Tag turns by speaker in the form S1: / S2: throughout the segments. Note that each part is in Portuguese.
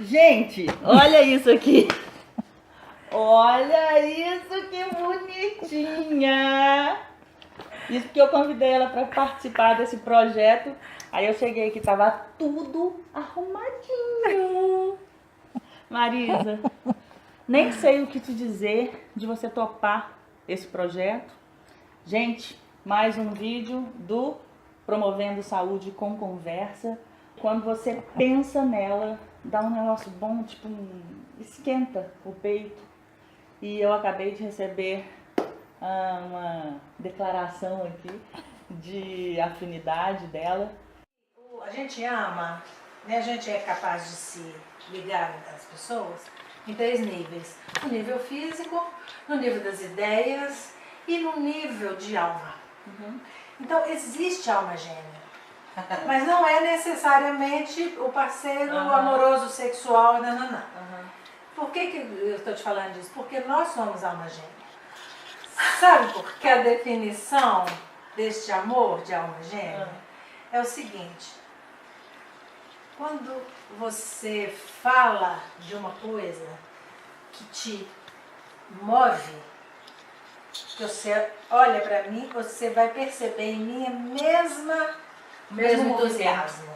S1: Gente, olha isso aqui. Olha isso, que bonitinha. Isso porque eu convidei ela para participar desse projeto. Aí eu cheguei aqui, tava tudo arrumadinho. Marisa, nem sei o que te dizer de você topar esse projeto. Gente, mais um vídeo do Promovendo Saúde com Conversa. Quando você pensa nela, dá um negócio bom, tipo, esquenta o peito. E eu acabei de receber uma declaração aqui de afinidade dela.
S2: A gente ama, né? A gente é capaz de se ligar às pessoas em 3 níveis. No nível físico, no nível das ideias e no nível de alma. Então existe alma gêmea, mas não é necessariamente o parceiro amoroso, sexual, nananã. Por que eu estou te falando disso? Porque nós somos alma gêmea. Sabe por que a definição deste amor de alma gêmea é o seguinte: quando você fala de uma coisa que te move, que você olha para mim, você vai perceber em mim o mesmo entusiasmo.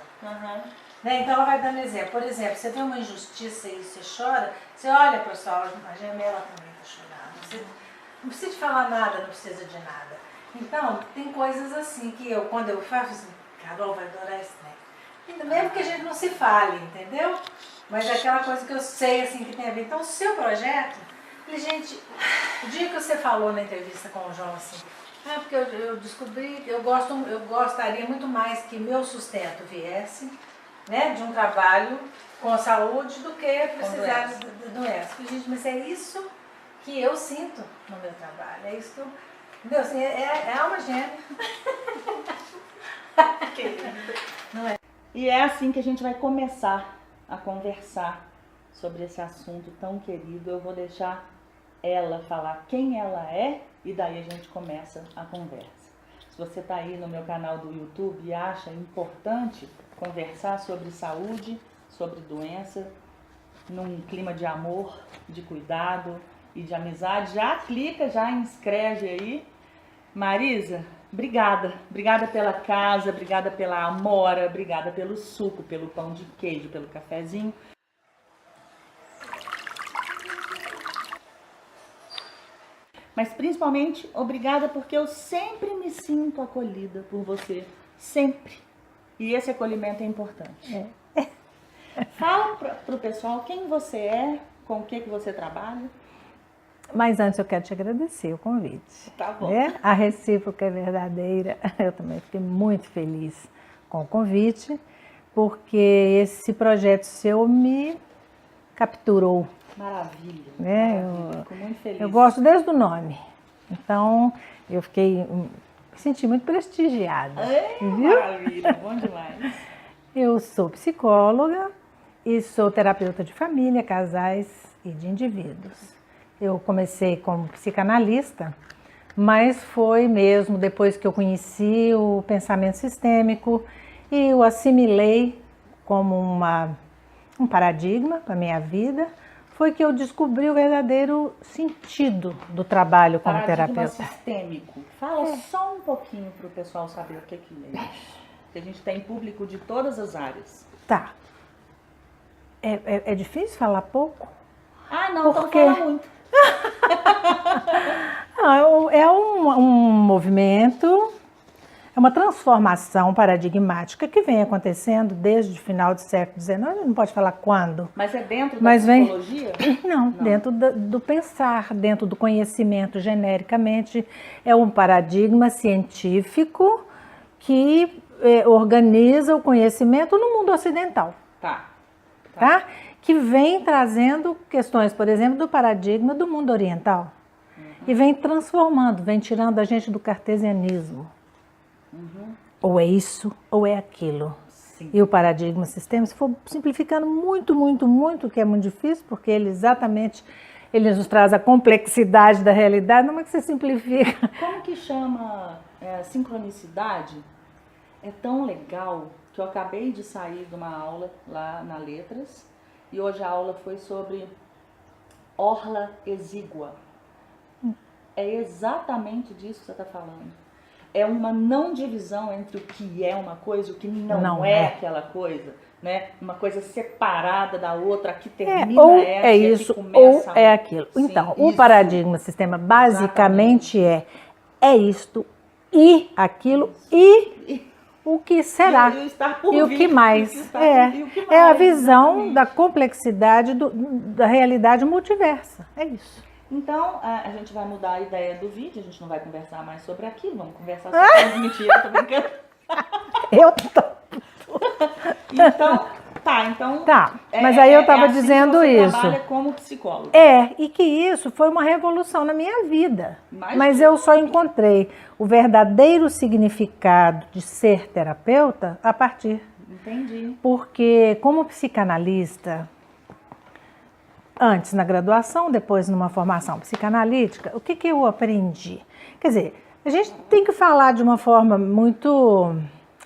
S2: Né? Então ela vai dando exemplo. Por exemplo, você vê uma injustiça e você chora, você olha para sua alma gêmea, ela também está chorando. Você não precisa de falar nada, não precisa de nada. Então, tem coisas assim que quando eu faço assim, Carol vai adorar esse negócio. Mesmo que a gente não se fale, entendeu? Mas é aquela coisa que eu sei assim que tem a ver. Então, o seu projeto, gente, o dia que você falou na entrevista com o João assim, porque eu descobri, eu gostaria muito mais que meu sustento viesse, né, de um trabalho com saúde do que precisar de doença. Gente, mas é isso que eu sinto no meu trabalho, é isso que eu... Entendeu? Assim, é alma gêmea. Que lindo. Não é?
S1: E é assim que a gente vai começar a conversar sobre esse assunto tão querido. Eu vou deixar ela falar quem ela é e daí a gente começa a conversa. Se você está aí no meu canal do YouTube e acha importante conversar sobre saúde, sobre doença, num clima de amor, de cuidado e de amizade, já clica, já inscreve aí. Marisa, obrigada. Obrigada pela casa, obrigada pela amora, obrigada pelo suco, pelo pão de queijo, pelo cafezinho. Mas principalmente, obrigada porque eu sempre me sinto acolhida por você. Sempre. E esse acolhimento é importante. Fala para o pessoal quem você é, com o que você trabalha.
S3: Mas antes eu quero te agradecer o convite.
S1: Tá bom.
S3: A recíproca é verdadeira. Eu também fiquei muito feliz com o convite, porque esse projeto seu me capturou.
S1: Maravilha.
S3: Né?
S1: Fico muito feliz.
S3: Eu gosto desde o nome. Então, eu me senti muito prestigiada. Viu?
S1: Maravilha, bom demais.
S3: Eu sou psicóloga e sou terapeuta de família, casais e de indivíduos. Eu comecei como psicanalista, mas foi mesmo depois que eu conheci o pensamento sistêmico e o assimilei como um paradigma para a minha vida, foi que eu descobri o verdadeiro sentido do trabalho como terapeuta.
S1: Sistêmico. Fala só um pouquinho para o pessoal saber o que é isso. Porque a gente tem público de todas as áreas.
S3: Tá. É difícil falar pouco?
S1: Não, porque... então fala muito.
S3: É um movimento, é uma transformação paradigmática que vem acontecendo desde o final do século XIX, não pode falar quando.
S1: Mas é dentro da psicologia?
S3: Não, dentro do pensar, dentro do conhecimento genericamente. É um paradigma científico que organiza o conhecimento no mundo ocidental. Tá? Que vem trazendo questões, por exemplo, do paradigma do mundo oriental. E vem transformando, vem tirando a gente do cartesianismo. Ou é isso, ou é aquilo.
S1: Sim.
S3: E o paradigma sistêmico, se for simplificando muito, muito, muito, que é muito difícil, porque ele nos traz a complexidade da realidade, não é que você simplifica.
S1: Como que chama sincronicidade? É tão legal que eu acabei de sair de uma aula lá na Letras e hoje a aula foi sobre orla exígua. É exatamente disso que você está falando. É uma não divisão entre o que é uma coisa e o que não é aquela coisa, né? Uma coisa separada da outra, aqui termina
S3: ou
S1: essa
S3: é
S1: e aqui
S3: isso,
S1: começa
S3: ou é aquilo.
S1: Sim,
S3: Então, o
S1: isso.
S3: paradigma sistema basicamente é isto e aquilo e o que será
S1: E o estar por
S3: e o
S1: vir,
S3: que mais.
S1: e o estar por- e o que
S3: É a
S1: mais,
S3: visão
S1: exatamente.
S3: da complexidade da realidade multiversa. É isso.
S1: Então, a gente vai mudar a ideia do vídeo, a gente não vai conversar mais sobre aquilo, vamos conversar sobre mentira, tô brincando.
S3: Eu tô.
S1: Então,
S3: Tá, mas aí eu estava
S1: assim
S3: dizendo
S1: que você
S3: isso.
S1: trabalha como psicólogo.
S3: E que isso foi uma revolução na minha vida.
S1: Imagina.
S3: Mas eu só encontrei o verdadeiro significado de ser terapeuta a partir.
S1: Entendi.
S3: Porque, como psicanalista, antes na graduação, depois numa formação psicanalítica, o que eu aprendi? Quer dizer, a gente tem que falar de uma forma muito...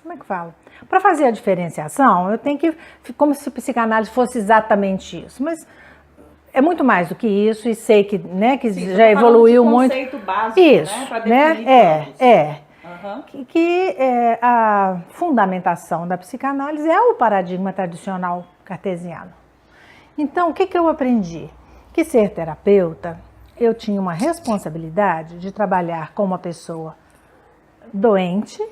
S3: Como é que fala? Para fazer a diferenciação, eu tenho que... Como se psicanálise fosse exatamente isso. Mas é muito mais do que isso e sei que, né, que
S1: Sim,
S3: já evoluiu muito.
S1: Conceito básico,
S3: Isso,
S1: né? Para
S3: né?
S1: definir todos.
S3: A fundamentação da psicanálise é o paradigma tradicional cartesiano. Então, o que eu aprendi? Que ser terapeuta, eu tinha uma responsabilidade de trabalhar com uma pessoa doente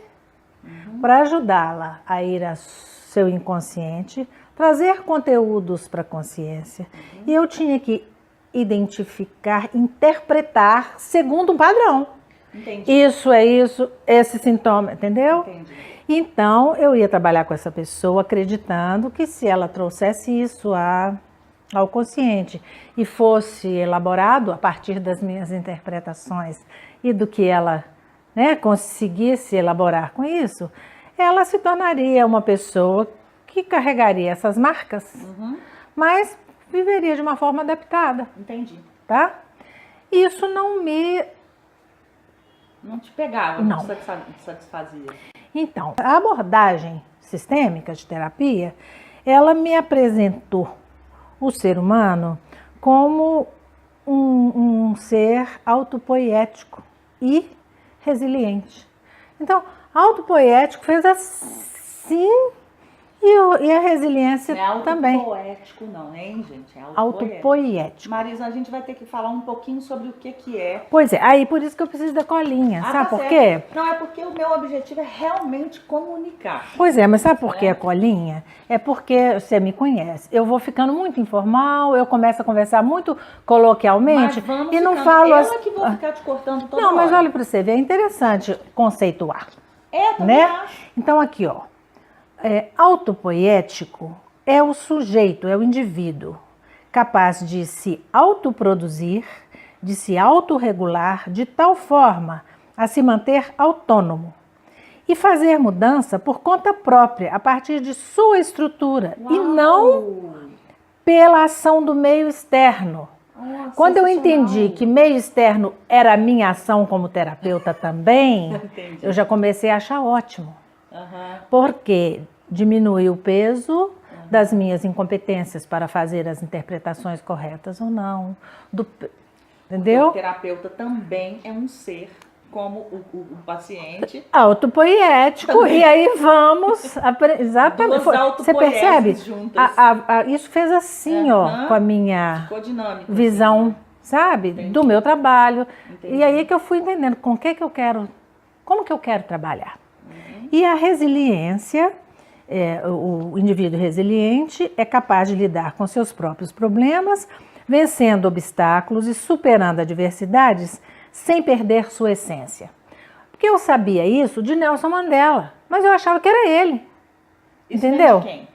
S3: para ajudá-la a ir ao seu inconsciente, trazer conteúdos para a consciência. E eu tinha que identificar, interpretar segundo um padrão.
S1: Entendi.
S3: Isso é isso, esse sintoma, entendeu?
S1: Entendi.
S3: Então, eu ia trabalhar com essa pessoa acreditando que se ela trouxesse isso ao consciente e fosse elaborado a partir das minhas interpretações e do que ela, né, conseguisse elaborar com isso, ela se tornaria uma pessoa que carregaria essas marcas, mas viveria de uma forma adaptada.
S1: Entendi.
S3: Tá? Isso não
S1: te pegava,
S3: não
S1: te satisfazia.
S3: Então, a abordagem sistêmica de terapia, ela me apresentou o ser humano como um ser autopoético e resiliente. Então, autopoético fez assim e a resiliência
S1: não é
S3: também.
S1: Autopoético não, hein, gente? É
S3: autopoético.
S1: Marisa, a gente vai ter que falar um pouquinho sobre o que é.
S3: Pois é, aí por isso que eu preciso da colinha, sabe por quê?
S1: Não, é porque o meu objetivo é realmente comunicar.
S3: Pois é, mas sabe por que a colinha? É porque você me conhece. Eu vou ficando muito informal, eu começo a conversar muito coloquialmente e não falo...
S1: Eu que vou ficar te cortando toda hora.
S3: Não, mas olha para você ver, é interessante conceituar.
S1: Também
S3: né?
S1: acho.
S3: Então aqui, ó, autopoético é o sujeito, é o indivíduo capaz de se autoproduzir, de se autorregular de tal forma a se manter autônomo e fazer mudança por conta própria, a partir de sua estrutura.
S1: Uau.
S3: E não pela ação do meio externo. Quando eu entendi que meio externo era a minha ação como terapeuta também, eu já comecei a achar ótimo. Porque diminuiu o peso das minhas incompetências para fazer as interpretações corretas ou não. Entendeu?
S1: O terapeuta também é um ser, como o paciente.
S3: Autopoético. Também. E aí vamos... Exatamente. Você percebe? Isso fez assim, ó, com a minha visão, assim, né? Sabe? Entendi. Do meu trabalho. Entendi. E aí que eu fui entendendo com o que eu quero, como que eu quero trabalhar. E a resiliência, o indivíduo resiliente é capaz de lidar com seus próprios problemas, vencendo obstáculos e superando adversidades sem perder sua essência. Porque eu sabia isso de Nelson Mandela, mas eu achava que era ele.
S1: Isso
S3: entendeu?
S1: De quem?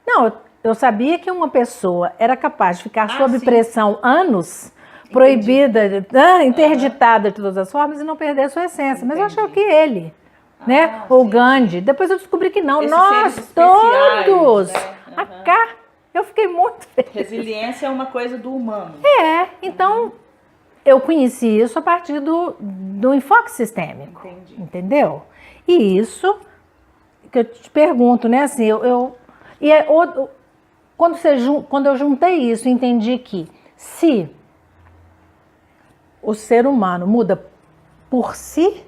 S3: Não, eu sabia que uma pessoa era capaz de ficar sob pressão anos, proibida, interditada de todas as formas e não perder sua essência. Mas eu achava que ele... né? Ou Gandhi. Depois eu descobri que não. Nós todos. Né? Eu fiquei muito feliz.
S1: Resiliência é uma coisa do humano.
S3: Então eu conheci isso a partir do enfoque sistêmico.
S1: Entendi.
S3: Entendeu? E isso que eu te pergunto, né? Assim, Quando eu juntei isso, entendi que se o ser humano muda por si,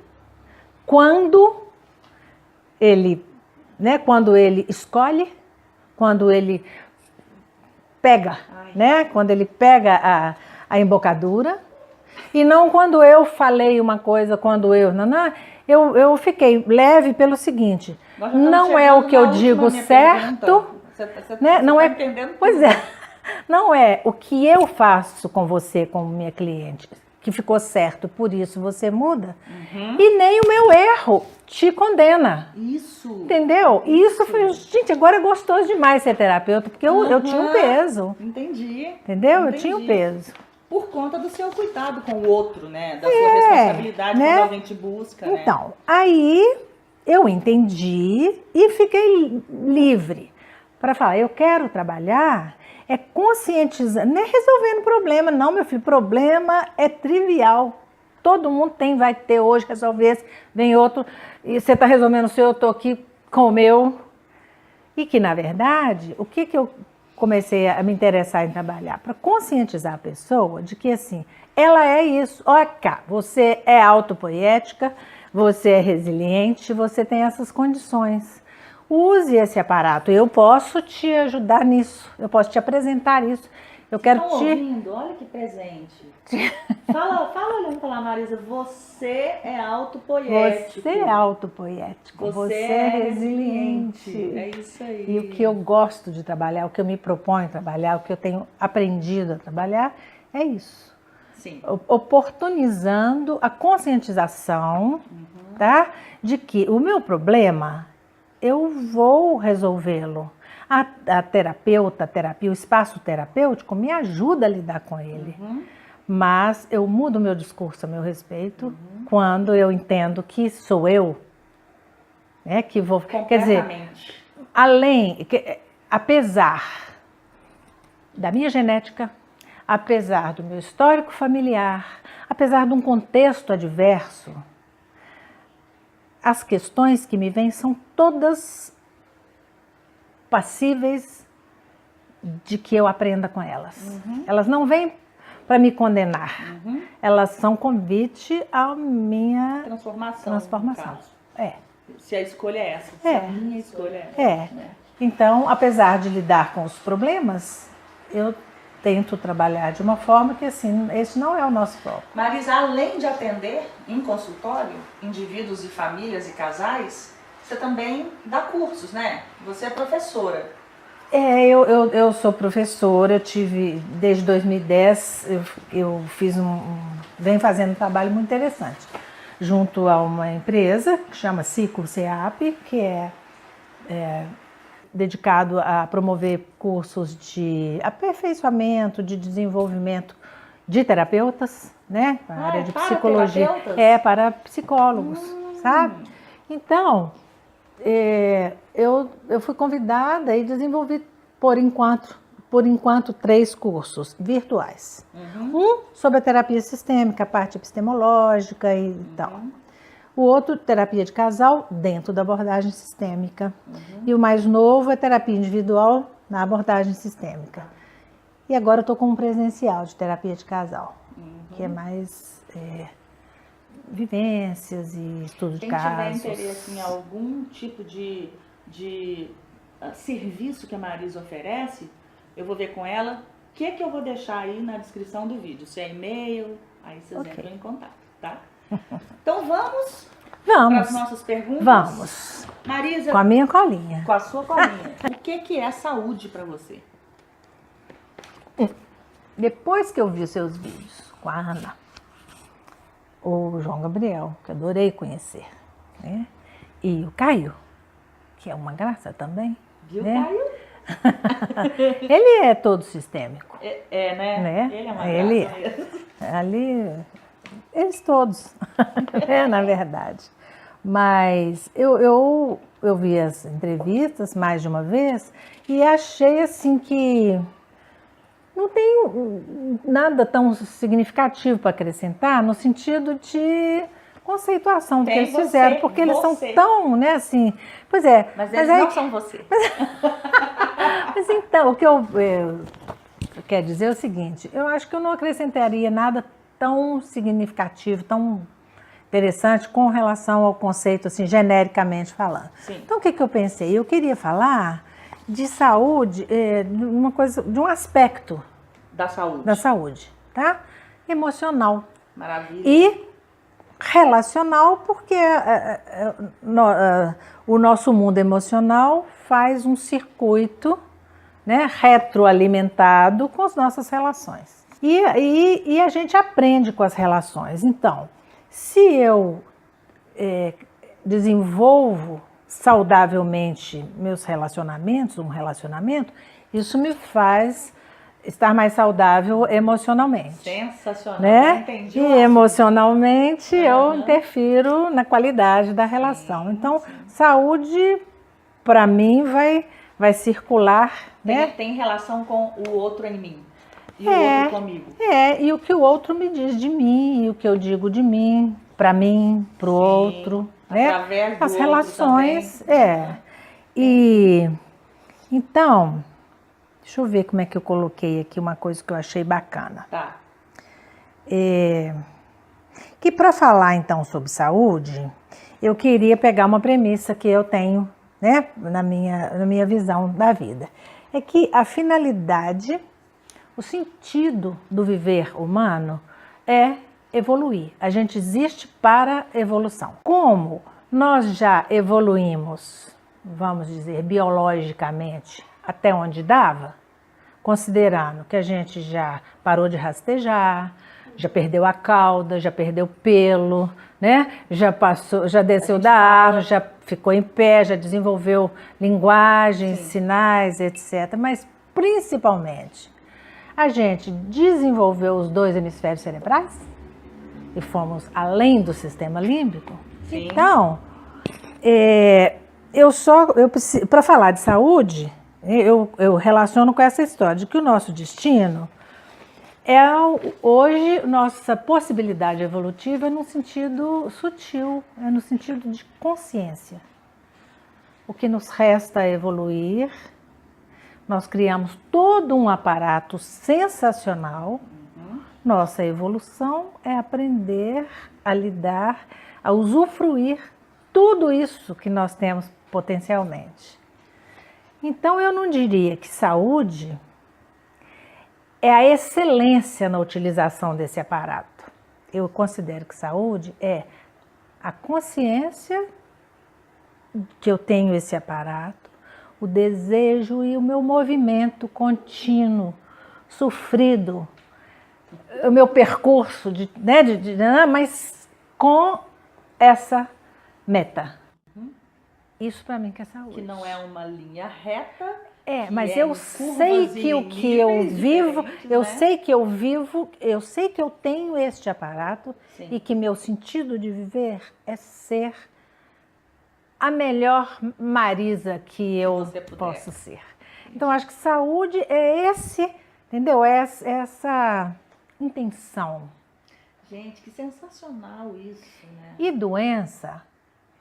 S3: quando ele escolhe, quando ele pega, né? Quando ele pega a embocadura, e não quando eu falei uma coisa, eu fiquei leve pelo seguinte, não é o que eu digo certo, né? Não é, pois é, não é o que eu faço com você, como minha cliente, que ficou certo, por isso você muda, e nem o meu erro te condena.
S1: Isso.
S3: Entendeu? E isso foi, gente, agora é gostoso demais ser terapeuta, porque eu tinha um peso.
S1: Entendi.
S3: Entendeu?
S1: Entendi.
S3: Eu tinha um peso.
S1: Por conta do seu cuidado com o outro, né? Da sua responsabilidade,
S3: né?
S1: quando alguém te busca, né?
S3: Então, aí eu entendi e fiquei livre para falar, eu quero trabalhar, é conscientizando, não é resolvendo problema, não, meu filho, problema é trivial. Todo mundo vai ter hoje, resolver esse, vem outro, e você está resolvendo o seu, eu estou aqui com o meu. E que, na verdade, o que eu comecei a me interessar em trabalhar? Para conscientizar a pessoa de que, assim, ela é isso. Olha cá, você é autopoética, você é resiliente, você tem essas condições. Use esse aparato, eu posso te ajudar nisso, eu posso te apresentar isso. Eu quero
S1: Estão
S3: te...
S1: ouvindo? Olha que presente. Fala olhando pra lá, Marisa, você é autopoético.
S3: Você é autopoético, você é resiliente.
S1: É isso aí.
S3: E o que eu gosto de trabalhar, o que eu me proponho a trabalhar, o que eu tenho aprendido a trabalhar, é isso.
S1: Sim.
S3: Oportunizando a conscientização, tá? De que o meu problema, eu vou resolvê-lo. A terapia, o espaço terapêutico me ajuda a lidar com ele. Mas eu mudo o meu discurso a meu respeito quando eu entendo que sou eu, né, que vou... Quer dizer, apesar da minha genética, apesar do meu histórico familiar, apesar de um contexto adverso, as questões que me vêm são todas passíveis de que eu aprenda com elas. Elas não vêm para me condenar. Elas são convite à minha transformação.
S1: Se a escolha é essa, se a minha escolha é essa. Né?
S3: Então, apesar de lidar com os problemas, eu tento trabalhar de uma forma que, assim, esse não é o nosso foco.
S1: Marisa, além de atender em consultório indivíduos e famílias e casais, você também dá cursos, né? Você é professora.
S3: Eu sou professora, eu tive, desde 2010, eu venho fazendo um trabalho muito interessante, junto a uma empresa que chama Ciclo CEAP, que é dedicado a promover cursos de aperfeiçoamento, de desenvolvimento de terapeutas, né? Para a área de psicologia. Para psicólogos, sabe? Então, eu fui convidada e desenvolvi, por enquanto 3 cursos virtuais. Um sobre a terapia sistêmica, a parte epistemológica e tal. O outro, terapia de casal, dentro da abordagem sistêmica. E o mais novo é terapia individual na abordagem sistêmica. E agora eu estou com um presencial de terapia de casal, que é mais vivências e estudo de casos.
S1: Quem tiver interesse em algum tipo de serviço que a Marisa oferece, eu vou ver com ela. O que eu vou deixar aí na descrição do vídeo? Se é e-mail, aí vocês entram em contato, tá? Então vamos para as nossas perguntas?
S3: Vamos.
S1: Marisa,
S3: com a minha colinha.
S1: Com a sua colinha. O que é saúde para você?
S3: Depois que eu vi os seus vídeos com a Ana, o João Gabriel, que adorei conhecer, né? E o Caio, que é uma graça também.
S1: Viu,
S3: né?
S1: Caio?
S3: Ele é todo sistêmico.
S1: Né? Ele é uma graça mesmo.
S3: Ali, eles todos, na verdade. Mas eu vi as entrevistas mais de uma vez e achei assim que não tem nada tão significativo para acrescentar, no sentido de conceituação do que
S1: Tem
S3: eles fizeram,
S1: você,
S3: porque eles são
S1: você.
S3: tão, né, assim... Pois é.
S1: Mas eles
S3: aí,
S1: não são você.
S3: mas então, o que eu quero dizer é o seguinte, eu acho que eu não acrescentaria nada tão significativo, tão interessante com relação ao conceito, assim, genericamente falando.
S1: Sim.
S3: Então, o que eu pensei? Eu queria falar de saúde, de um aspecto
S1: Da saúde.
S3: da saúde, tá? Emocional.
S1: Maravilha.
S3: E relacional, porque o nosso mundo emocional faz um circuito, né, retroalimentado com as nossas relações. E a gente aprende com as relações. Então, se eu desenvolvo saudavelmente meus relacionamentos, um relacionamento, isso me faz estar mais saudável emocionalmente.
S1: Sensacional.
S3: Né?
S1: Eu entendi.
S3: E emocionalmente eu interfiro na qualidade da relação. Então, saúde, para mim, vai circular. Né?
S1: Tem relação com o outro em mim. E o outro comigo.
S3: E o que o outro me diz de mim, e o que eu digo de mim, para mim, para o outro. Né?
S1: Através do
S3: As
S1: outro
S3: relações.
S1: também.
S3: E então, deixa eu ver como é que eu coloquei aqui uma coisa que eu achei bacana.
S1: Tá.
S3: Que para falar então sobre saúde, eu queria pegar uma premissa que eu tenho, né, na minha visão da vida. É que a finalidade, o sentido do viver humano é evoluir. A gente existe para evolução. Como nós já evoluímos, vamos dizer, biologicamente, até onde dava, considerando que a gente já parou de rastejar, já perdeu a cauda, já perdeu pelo, né? Já desceu da árvore, já ficou em pé, já desenvolveu linguagem, sinais, etc. Mas principalmente, a gente desenvolveu os 2 hemisférios cerebrais e fomos além do sistema límbico.
S1: Sim.
S3: Então, para falar de saúde, eu relaciono com essa história de que o nosso destino hoje, nossa possibilidade evolutiva é no sentido sutil, é no sentido de consciência. O que nos resta é evoluir. Nós criamos todo um aparato sensacional. Nossa evolução é aprender a lidar, a usufruir tudo isso que nós temos potencialmente. Então, eu não diria que saúde é a excelência na utilização desse aparato. Eu considero que saúde é a consciência que eu tenho esse aparato, o desejo e o meu movimento contínuo, sofrido, o meu percurso, mas com essa meta. Isso para mim que é saúde.
S1: Que não é uma linha reta.
S3: Mas eu sei que o que eu vivo, eu sei que eu tenho este aparato. Sim. E que meu sentido de viver é ser a melhor Marisa que eu posso ser. Então, acho que saúde é entendeu? Essa intenção.
S1: Gente, que sensacional isso, né?
S3: E doença...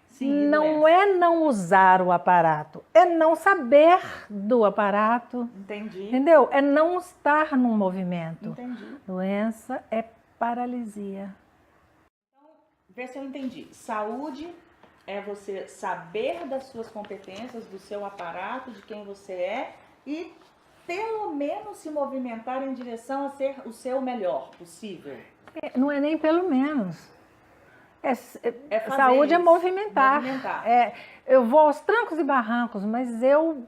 S1: Sim,
S3: não é não usar o aparato, é não saber do aparato.
S1: Entendi.
S3: Entendeu? É não estar num movimento.
S1: Entendi.
S3: Doença é paralisia.
S1: Então, vê se eu entendi. Saúde é você saber das suas competências, do seu aparato, de quem você é e pelo menos se movimentar em direção a ser o seu melhor possível.
S3: Não é nem pelo menos.
S1: isso,
S3: Saúde é movimentar. Eu vou aos trancos e barrancos, mas eu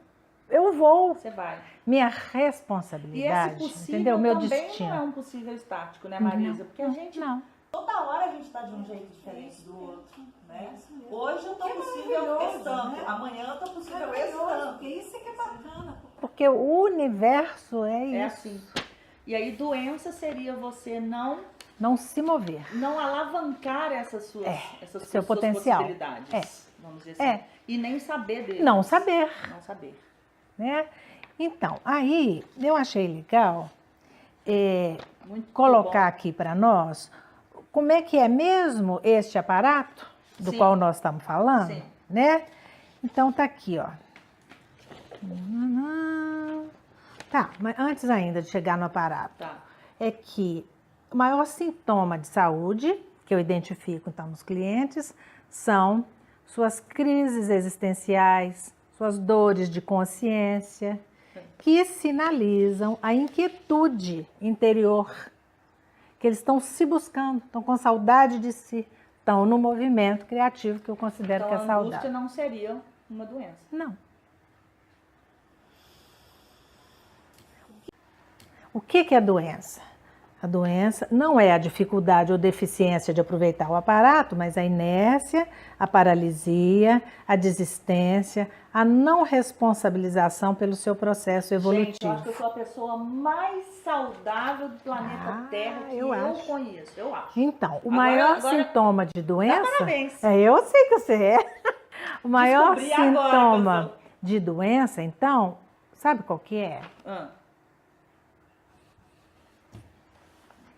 S3: vou.
S1: Você vai.
S3: Minha responsabilidade,
S1: e esse possível
S3: entendeu? Meu
S1: também
S3: destino.
S1: Não é um possível estático, né, Marisa? Porque a gente...
S3: Não.
S4: Toda hora a gente está de um jeito diferente do outro, né? Hoje eu estou possível esse tanto, né? Amanhã eu estou possível esse tanto.
S2: Porque isso é que é bacana.
S3: Porque o universo é isso.
S1: É assim. E aí doença seria você
S3: não se mover.
S1: Não alavancar essas suas
S3: potencial.
S1: possibilidades, vamos dizer assim. E nem saber deles.
S3: Não saber.
S1: Não saber.
S3: Né? Então, aí eu achei legal
S1: Muito
S3: colocar
S1: bom.
S3: aqui para nós como é que é mesmo este aparato do
S1: Sim.
S3: qual nós estamos falando,
S1: Sim.
S3: né? Então tá aqui, ó. Tá, mas antes ainda de chegar no aparato,
S1: Tá.
S3: é que o maior sintoma de saúde que eu identifico então nos clientes são suas crises existenciais, suas dores de consciência, que sinalizam a inquietude interior, que eles estão se buscando, estão com saudade de si, estão no movimento criativo que eu considero
S1: Então
S3: que é
S1: a angústia
S3: saudável.
S1: não seria uma doença.
S3: Não. O que é doença? A doença não é a dificuldade ou deficiência de aproveitar o aparato, mas a inércia, a paralisia, a desistência, a não responsabilização pelo seu processo evolutivo.
S1: Gente, eu acho que eu sou a pessoa mais saudável do planeta
S3: Ah,
S1: Terra que
S3: eu
S1: eu
S3: acho.
S1: conheço, eu acho.
S3: Então, o
S1: Agora-
S3: maior
S1: agora-
S3: sintoma de doença...
S1: parabéns.
S3: Eu sei que você é. O maior
S1: Descobri agora que eu
S3: sintoma
S1: sou.
S3: de doença, então, sabe qual que é?
S1: Ah.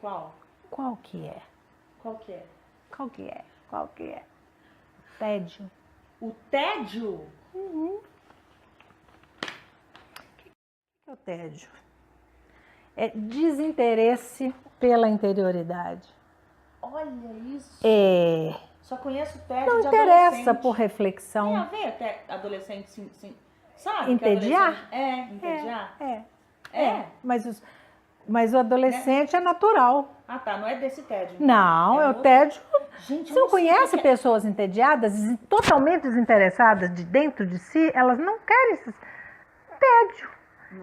S1: Qual?
S3: Qual que é?
S1: Qual que é?
S3: Qual que é? Qual que é? Tédio.
S1: O tédio?
S3: O que é o tédio? É desinteresse pela interioridade.
S1: Olha isso.
S3: É,
S1: Só conheço o tédio
S3: não
S1: de
S3: interessa
S1: adolescente.
S3: por
S1: Tem a
S3: reflexão.
S1: ver até adolescente, sim. Sabe? que
S3: Entediar?
S1: adolescente- É, entediar.
S3: É. Mas o adolescente é natural.
S1: Ah, tá. Não é desse tédio.
S3: Não, é o
S1: outro.
S3: tédio.
S1: Gente, eu
S3: Você não
S1: sei o
S3: conhece
S1: que é.
S3: pessoas entediadas, totalmente desinteressadas de dentro de si? Elas não querem esse tédio.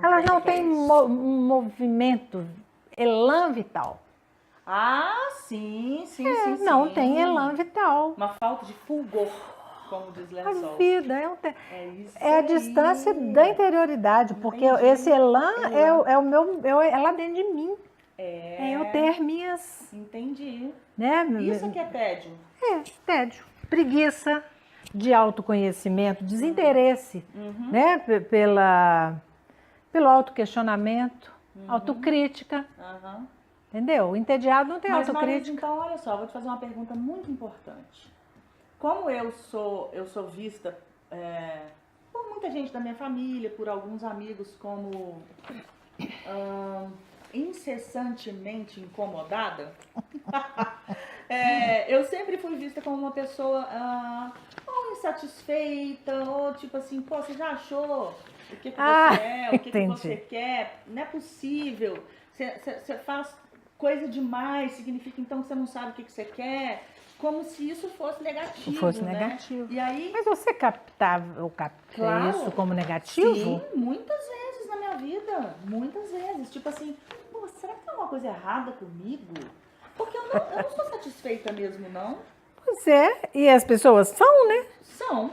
S3: Elas não
S1: tem
S3: têm
S1: isso.
S3: um movimento, elan vital.
S1: Ah, sim.
S3: Não tem elan vital.
S1: Uma falta de fulgor, como diz
S3: A
S1: Lençol.
S3: vida
S1: É isso
S3: é a
S1: aí.
S3: distância da interioridade, porque
S1: Entendi.
S3: esse elan é lá dentro de mim. É eu ter minhas,
S1: Entendi.
S3: né?
S1: Isso que é tédio.
S3: Tédio, preguiça de autoconhecimento, desinteresse, né? Pelo autoquestionamento, autocrítica,
S1: Aham.
S3: entendeu? O entediado não tem
S1: Mas, Marisa,
S3: autocrítica.
S1: então, olha só, vou te fazer uma pergunta muito importante. Como eu sou vista por muita gente da minha família, por alguns amigos como incessantemente incomodada, eu sempre fui vista como uma pessoa ou insatisfeita, ou tipo assim, pô, você já achou o que você é, o que
S3: entendi.
S1: você quer? Não é possível. Você faz coisa demais, significa então que você não sabe o que você quer, como se isso fosse negativo. né?
S3: negativo.
S1: E aí,
S3: Mas você captava
S1: Claro.
S3: isso como negativo?
S1: sim, muitas vezes na minha vida, muitas vezes. Tipo assim, pô, será que tem alguma coisa errada comigo? Porque eu não sou satisfeita mesmo, não.
S3: Pois é, e as pessoas são, né?
S1: São.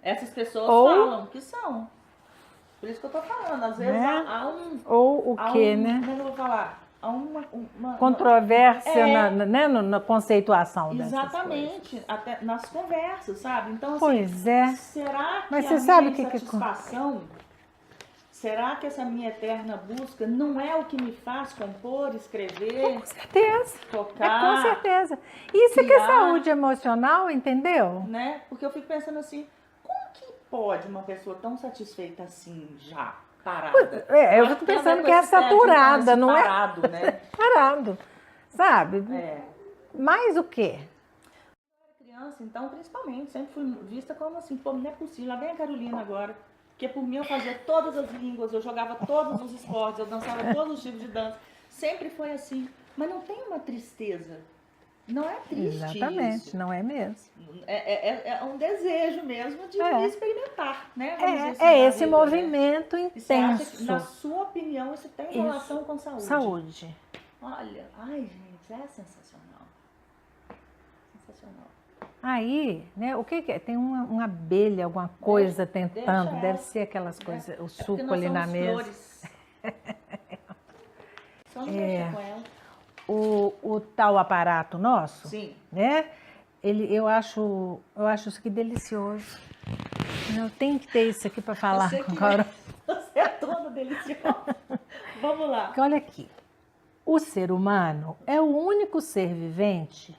S1: Essas pessoas
S3: Ou-
S1: falam que são. Por isso que eu tô falando. Às vezes
S3: Né?
S1: há um...
S3: Ou o
S1: há
S3: quê,
S1: um,
S3: né?
S1: Como é que eu vou falar? Há uma
S3: Controvérsia
S1: É.
S3: na conceituação dessas coisas.
S1: Exatamente, até nas conversas, sabe? Então, assim,
S3: Pois é.
S1: será que
S3: Mas
S1: a
S3: você
S1: minha
S3: sabe o que
S1: insatisfação, será que essa minha eterna busca não é o que me faz compor, escrever,
S3: Com certeza.
S1: tocar,
S3: Com certeza. Isso é que é
S1: criar.
S3: saúde emocional, entendeu?
S1: né? Porque eu fico pensando assim, como que pode uma pessoa tão satisfeita assim já, parada?
S3: Eu
S1: acho
S3: fico
S1: tem a ver
S3: pensando
S1: com
S3: que é
S1: esse tédio,
S3: saturada,
S1: esse
S3: não é?
S1: parado, né?
S3: Parado. Sabe?
S1: É.
S3: Mais o quê?
S1: Criança, então, principalmente, sempre fui vista como assim, pô, não é possível, lá vem a Carolina agora, porque por mim eu fazia todas as línguas, eu jogava todos os esportes, eu dançava todos os tipos de dança, sempre foi assim, mas não tem uma tristeza, não é triste
S3: Exatamente,
S1: isso,
S3: não é mesmo.
S1: é um desejo mesmo de
S3: É.
S1: experimentar, né? Vamos dizer assim,
S3: É
S1: na
S3: esse
S1: vida, né?
S3: movimento
S1: E você acha que,
S3: intenso.
S1: na sua opinião, isso tem relação com saúde?
S3: Saúde.
S1: Olha, ai gente, é sensacional. Sensacional.
S3: Aí, né, o que é? Tem uma abelha, alguma coisa
S1: deixa
S3: tentando,
S1: ela.
S3: deve ser aquelas coisas, o
S1: Porque
S3: suco
S1: nós
S3: ali na
S1: somos
S3: mesa.
S1: flores. Só não deixa com ela.
S3: O tal aparato nosso,
S1: Sim.
S3: né? Eu acho isso aqui delicioso. Eu tenho que ter isso aqui para falar
S1: Você que
S3: agora.
S1: Você é toda deliciosa. Vamos lá.
S3: Porque olha aqui. o ser humano é o único ser vivente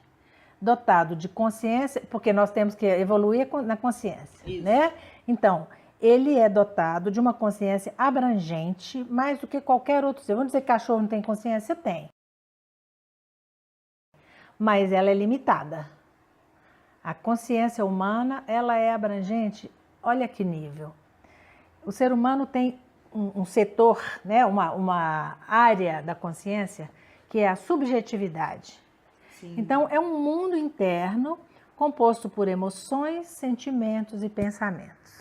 S3: dotado de consciência, porque nós temos que evoluir na consciência,
S1: Isso.
S3: né? Então, ele é dotado de uma consciência abrangente, mais do que qualquer outro ser. Vamos dizer que cachorro não tem consciência? Tem. Mas ela é limitada. A consciência humana, ela é abrangente, olha que nível. O ser humano tem um setor, né, uma área da consciência, que é a subjetividade.
S1: Sim.
S3: Então, é um mundo interno composto por emoções, sentimentos e pensamentos.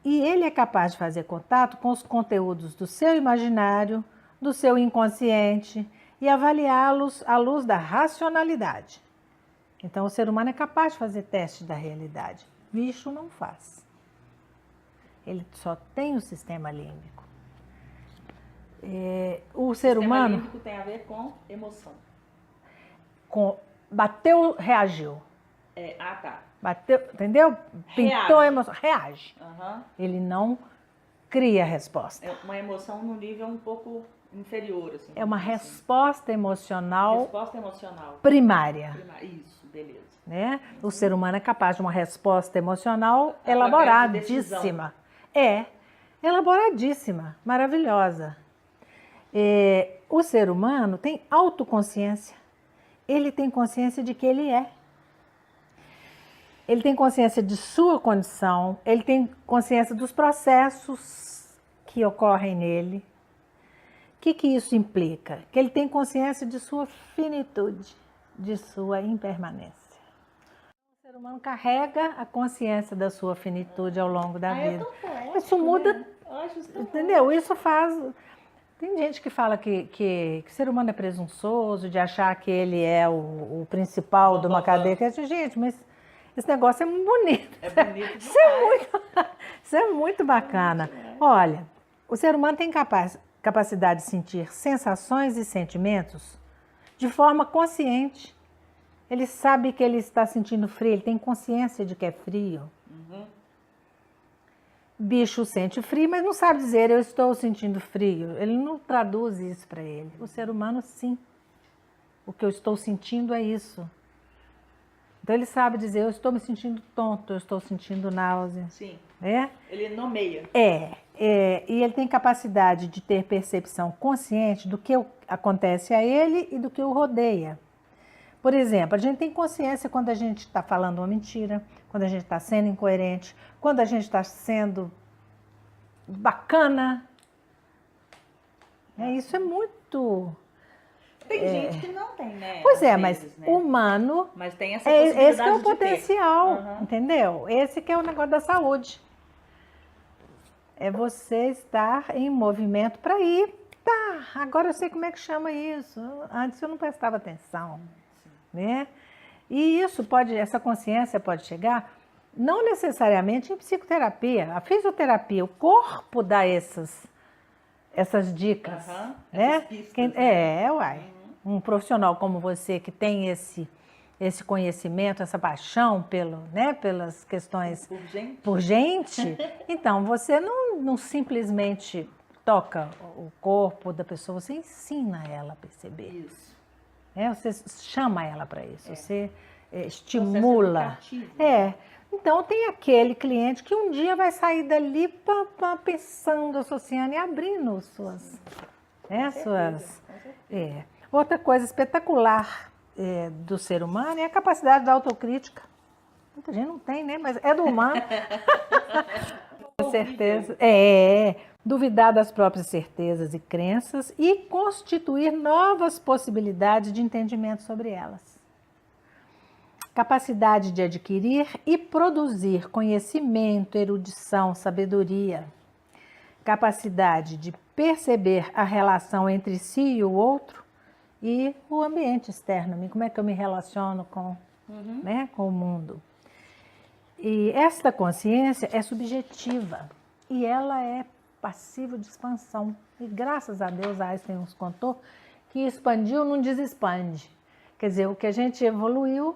S3: E ele é capaz de fazer contato com os conteúdos do seu imaginário, do seu inconsciente e avaliá-los à luz da racionalidade. Então, o ser humano é capaz de fazer testes da realidade. Bicho não faz. Ele só tem o sistema límbico. O ser humano...
S1: O sistema límbico tem a ver com emoção.
S3: Bateu, reagiu.
S1: Tá.
S3: Bateu, entendeu? Pintou a emoção. Reage.
S1: Uhum.
S3: Ele não cria a resposta.
S1: É uma emoção num nível um pouco inferior. Assim,
S3: É uma
S1: assim.
S3: resposta emocional
S1: Resposta emocional.
S3: primária.
S1: Isso, beleza.
S3: Né? O ser humano é capaz de uma resposta emocional
S1: Através de
S3: elaboradíssima. Elaboradíssima, maravilhosa. O ser humano tem autoconsciência. Ele tem consciência de que ele é. Ele tem consciência de sua condição, ele tem consciência dos processos que ocorrem nele. O que isso implica? Que ele tem consciência de sua finitude, de sua impermanência. O ser humano carrega a consciência da sua finitude ao longo da vida. Isso muda,
S1: né?
S3: entendeu? Isso faz... Tem gente que fala que o ser humano é presunçoso, de achar que ele é o principal de uma cadeia. Gente, mas esse negócio é muito bonito.
S1: É bonito demais.
S3: Isso é muito bacana. Olha, o ser humano tem capacidade de sentir sensações e sentimentos de forma consciente. Ele sabe que ele está sentindo frio, ele tem consciência de que é frio.
S1: Uhum.
S3: Bicho sente frio, mas não sabe dizer eu estou sentindo frio. Ele não traduz isso para ele. O ser humano, sim. O que eu estou sentindo é isso. Então ele sabe dizer eu estou me sentindo tonto, eu estou sentindo náusea.
S1: Sim.
S3: É?
S1: Ele nomeia.
S3: E ele tem capacidade de ter percepção consciente do que acontece a ele e do que o rodeia. Por exemplo, a gente tem consciência quando a gente está falando uma mentira, quando a gente está sendo incoerente, quando a gente está sendo bacana. Isso é muito...
S1: Tem gente que não tem, né?
S3: Pois é,
S1: Às
S3: mas
S1: vezes, né?
S3: humano...
S1: Mas tem essa possibilidade
S3: esse que é o
S1: de ter.
S3: potencial,
S1: Uhum.
S3: entendeu? Esse que é o negócio da saúde. É você estar em movimento para ir. Tá, agora eu sei como é que chama isso. Antes eu não prestava atenção. Né? E essa consciência pode chegar, não necessariamente em psicoterapia. A fisioterapia, o corpo dá essas dicas.
S1: Uhum.
S3: Né?
S1: Essas pistas, né?
S3: Um profissional como você que tem esse conhecimento, essa paixão pelas questões por gente, então você não simplesmente toca o corpo da pessoa, você ensina ela a perceber.
S1: Isso.
S3: Você chama ela para isso, você estimula. Então tem aquele cliente que um dia vai sair dali pensando, associando e abrindo suas... Outra coisa espetacular do ser humano é a capacidade da autocrítica. Muita gente não tem, né? Mas é do humano. Com certeza. Duvidar das próprias certezas e crenças e constituir novas possibilidades de entendimento sobre elas. Capacidade de adquirir e produzir conhecimento, erudição, sabedoria. Capacidade de perceber a relação entre si e o outro e o ambiente externo, como é que eu me relaciono com o mundo. E esta consciência é subjetiva e ela é passível de expansão. E graças a Deus, Einstein nos contou que expandiu não desexpande. Quer dizer, o que a gente evoluiu...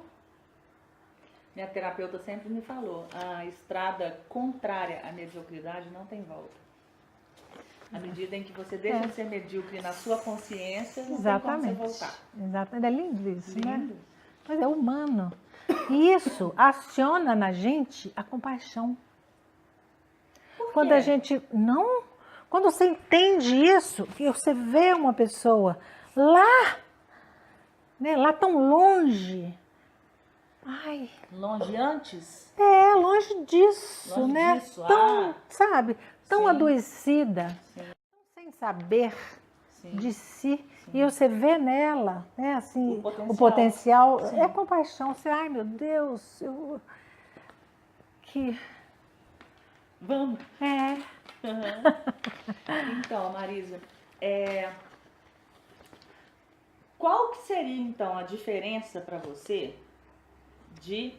S1: Minha terapeuta sempre me falou, a estrada contrária à mediocridade não tem volta. À medida em que você deixa de ser medíocre na sua consciência, não
S3: Exatamente.
S1: tem como você voltar.
S3: Exatamente. É lindo isso, né?
S1: Lindo.
S3: Mas é humano. E isso aciona na gente a compaixão. Quando a gente não... Quando você entende isso, que você vê uma pessoa lá, né, lá tão longe. Ai,
S1: Longe antes?
S3: longe disso,
S1: Longe
S3: né?
S1: disso,
S3: Tão, sabe, tão
S1: Sim.
S3: adoecida,
S1: Sim.
S3: sem saber
S1: Sim.
S3: de si. E você vê nela, né, assim,
S1: O
S3: o potencial
S1: Sim.
S3: é compaixão. Você, ai meu Deus, que
S1: Vamos.
S3: é.
S1: Então, Marisa, qual que seria então a diferença para você de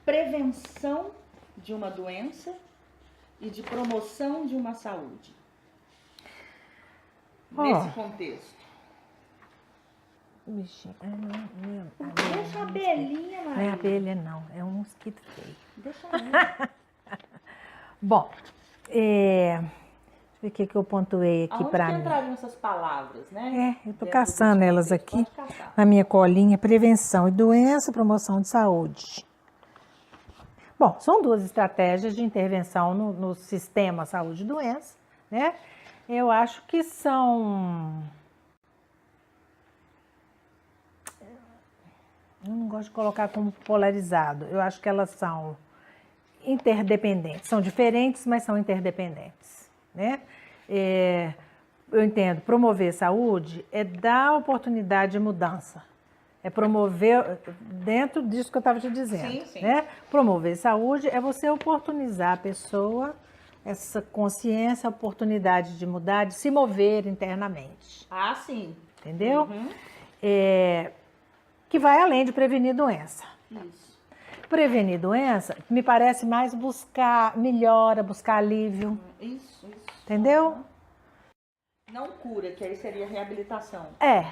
S1: prevenção de uma doença e de promoção de uma saúde? Nesse contexto.
S3: Bichinho,
S1: Deixa a abelhinha, Marisa.
S3: não é abelha não, é um mosquito feio.
S1: Deixa ela.
S3: Bom, deixa eu ver o que eu pontuei aqui
S1: Aonde
S3: para
S1: que
S3: mim.
S1: entrariam essas palavras, né?
S3: Eu tô
S1: Dentro
S3: caçando
S1: desse
S3: elas
S1: contexto?
S3: aqui
S1: Pode caçar.
S3: na minha colinha. Prevenção e doença, promoção de saúde. Bom, são duas estratégias de intervenção no sistema saúde e doença, né? Eu acho que são... Eu não gosto de colocar como polarizado. Eu acho que elas são interdependentes. São diferentes, mas são interdependentes, né? Eu entendo, promover saúde é dar oportunidade de mudança. É promover, dentro disso que eu estava te dizendo,
S1: Sim, sim.
S3: né? Promover saúde é você oportunizar a pessoa, essa consciência, a oportunidade de mudar, de se mover internamente.
S1: Ah, sim.
S3: Entendeu?
S1: Uhum.
S3: Que vai além de prevenir doença.
S1: Isso.
S3: Prevenir doença me parece mais buscar melhora, buscar alívio.
S1: Isso.
S3: Entendeu?
S1: Uhum. Não cura, que aí seria reabilitação,
S3: É.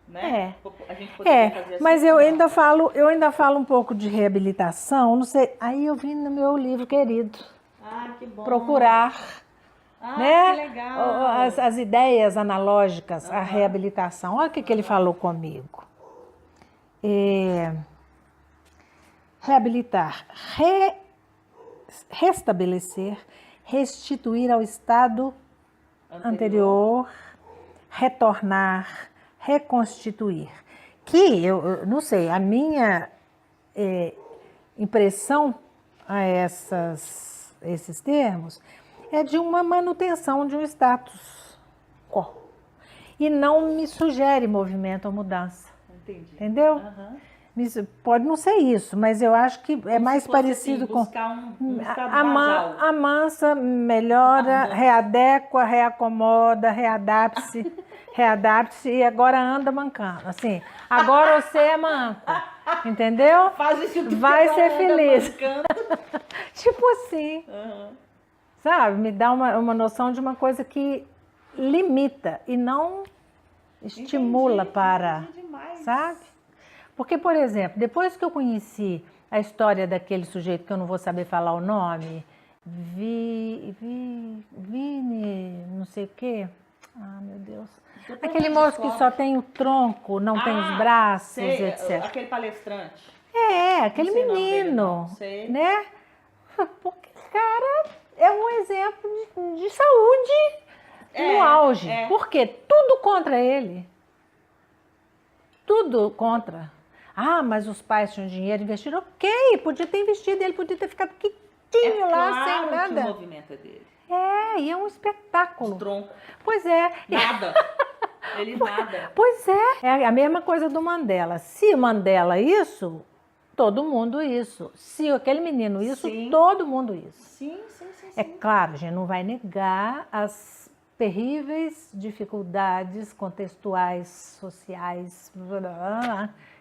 S1: né? A gente poderia fazer assim.
S3: Mas eu ainda falo um pouco de reabilitação, não sei. Aí eu vim no meu livro querido
S1: Ah, que bom.
S3: procurar,
S1: Ah,
S3: né?
S1: que legal.
S3: As ideias analógicas à reabilitação. Olha o que ele falou comigo. Reabilitar, restabelecer, restituir ao estado anterior, retornar, reconstituir. Que eu não sei, a minha impressão a esses termos é de uma manutenção de um status quo. E não me sugere movimento ou mudança.
S1: Entendi.
S3: Entendeu? Pode não ser isso, mas eu acho que é mais parecido com
S1: buscar um estado basal.
S3: amansa, melhora, readequa, reacomoda, readapte-se e agora anda mancando. Assim, agora você é manco, entendeu?
S1: Faz isso que
S3: vai
S1: agora
S3: ser
S1: anda
S3: feliz.
S1: mancando.
S3: Tipo assim, sabe? Me dá uma noção de uma coisa que limita e não estimula
S1: Entendi demais.
S3: sabe? Porque, por exemplo, depois que eu conheci a história daquele sujeito que eu não vou saber falar o nome, Vini, não sei o quê. Ah, meu Deus.
S1: Depois
S3: Aquele
S1: eu
S3: moço que
S1: descobre.
S3: só tem o tronco, não tem os braços,
S1: sei,
S3: etc.
S1: Aquele palestrante.
S3: Aquele
S1: Não sei o nome dele,
S3: menino,
S1: não. Sei.
S3: né? Porque, cara, é um exemplo de saúde no auge. Por quê? Tudo contra ele. Tudo contra. Ah, mas os pais tinham dinheiro, investiram. Ok, podia ter investido, ele podia ter ficado quietinho lá,
S1: claro
S3: sem
S1: que
S3: nada.
S1: o movimento é dele.
S3: E é um espetáculo.
S1: De tronco.
S3: Pois é.
S1: Nada. Ele nada.
S3: Pois é. É a mesma coisa do Mandela. Se o Mandela isso, todo mundo isso. Se aquele menino isso,
S1: Sim.
S3: todo mundo isso.
S1: Sim.
S3: É claro, a gente não vai negar as terríveis dificuldades contextuais, sociais,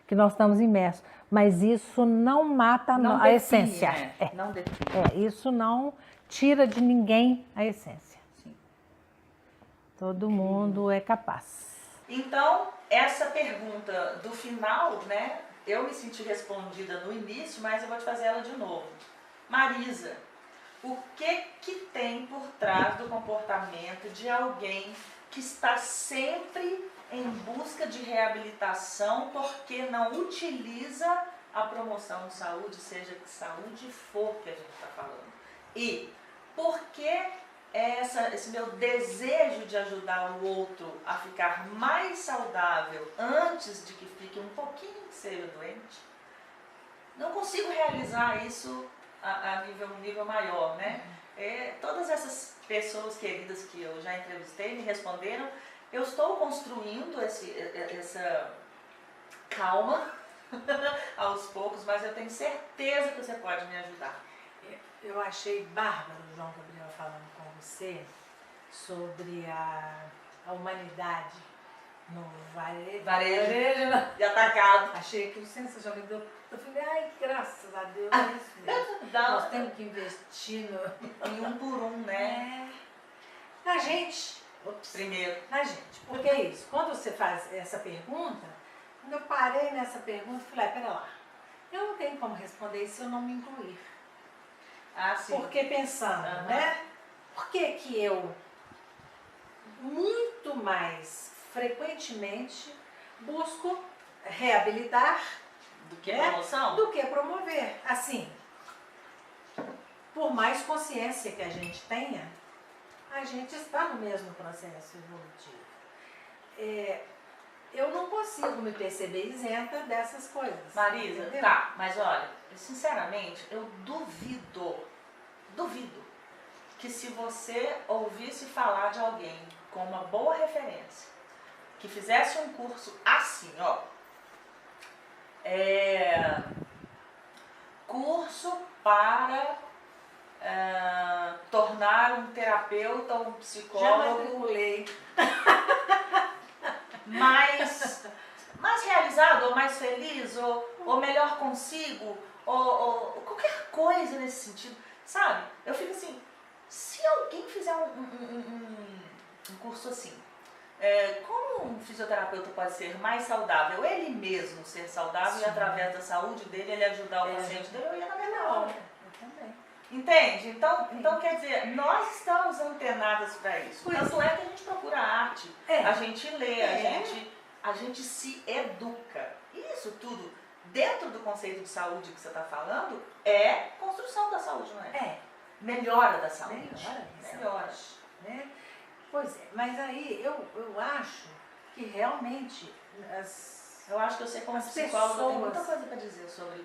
S3: que nós estamos imersos. Mas isso não mata
S1: Não
S3: a
S1: define,
S3: essência.
S1: Não define.
S3: Isso não tira de ninguém a essência.
S1: Sim.
S3: Todo mundo é capaz.
S1: Então, essa pergunta do final, né? Eu me senti respondida no início, mas eu vou te fazer ela de novo. Marisa, o que tem por trás do comportamento de alguém que está sempre em busca de reabilitação porque não utiliza a promoção de saúde, seja que saúde for que a gente está falando. E por que esse meu desejo de ajudar o outro a ficar mais saudável antes de que fique um pouquinho que seja doente? Não consigo realizar isso a nível maior, né? Todas essas pessoas queridas que eu já entrevistei me responderam, eu estou construindo essa calma aos poucos, mas eu tenho certeza que você pode me ajudar.
S2: Eu achei bárbaro o João Gabriel falando com você sobre a humanidade no varejo.
S1: De atacado.
S2: Achei aquilo sensacional. Eu falei, ai, graças a Deus, é isso mesmo. Nós temos que investir
S1: em um por um, né?
S2: Na gente.
S1: Primeiro.
S2: Na gente. Porque é isso. Quando você faz essa pergunta, quando eu parei nessa pergunta, eu falei, pera lá. Eu não tenho como responder isso se eu não me incluir.
S1: Ah, sim.
S2: Porque pensando, né? Por que eu muito mais frequentemente busco reabilitar
S1: do que promoção?
S2: Do que promover. Assim, por mais consciência que a gente tenha, a gente está no mesmo processo evolutivo. Eu não consigo me perceber isenta dessas coisas.
S1: Marisa,
S2: entendeu?
S1: tá, mas olha, sinceramente, eu duvido que se você ouvisse falar de alguém com uma boa referência, que fizesse um curso assim, ó, curso para tornar um terapeuta ou um
S2: Já
S1: psicólogo
S2: matriculei.
S1: mais realizado, ou mais feliz, ou melhor consigo, ou qualquer coisa nesse sentido, sabe? Eu fico assim, se alguém fizer um curso assim, como um fisioterapeuta pode ser mais saudável, ele mesmo ser saudável e através da saúde dele, ele ajudar o paciente dele, eu ia na mesma hora.
S2: Eu também.
S1: Entende? Então, quer dizer, nós estamos antenadas para isso. Tanto é que a gente procura arte, a gente lê, a gente se educa. Isso tudo, dentro do conceito de saúde que você está falando, é construção da saúde, não é? Melhora da saúde. Melhora.
S2: Né? Pois é, mas aí eu acho que realmente
S1: eu acho que você como psicóloga tem muita coisa para dizer sobre